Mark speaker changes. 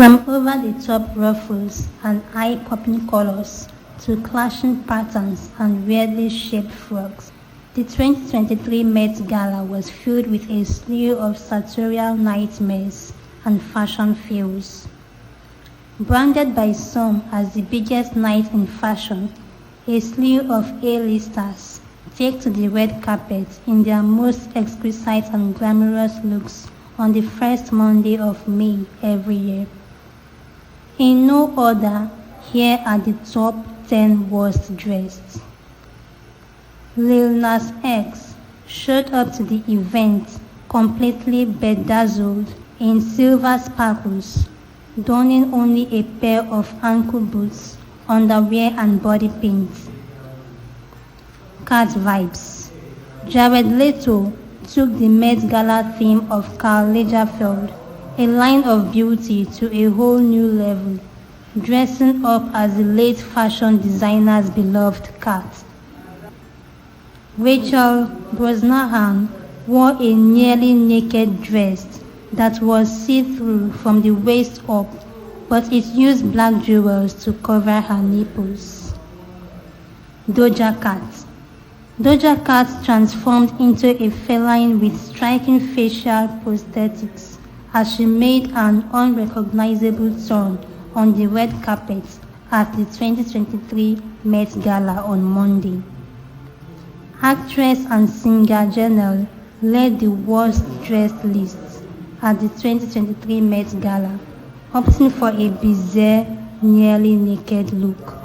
Speaker 1: From over-the-top ruffles and eye-popping colors to clashing patterns and weirdly shaped frogs, the 2023 Met Gala was filled with a slew of sartorial nightmares and fashion feels. Branded by some as the biggest night in fashion, a slew of A-listers take to the red carpet in their most exquisite and glamorous looks on the first Monday of May every year. In no order, here are the top 10 worst dressed. Lil Nas X showed up to the event completely bedazzled in silver sparkles, donning only a pair of ankle boots, underwear and body paint. Cat vibes. Jared Leto took the Met Gala theme of Karl Lagerfeld, a line of beauty, to a whole new level, dressing up as the late fashion designer's beloved cat. Rachel Brosnahan wore a nearly naked dress that was see-through from the waist up, but it used black jewels to cover her nipples. Doja Cat. Doja Cat transformed into a feline with striking facial prosthetics as she made an unrecognizable turn on the red carpet at the 2023 Met Gala on Monday. Actress and singer Janelle led the worst dressed list at the 2023 Met Gala, opting for a bizarre, nearly naked look.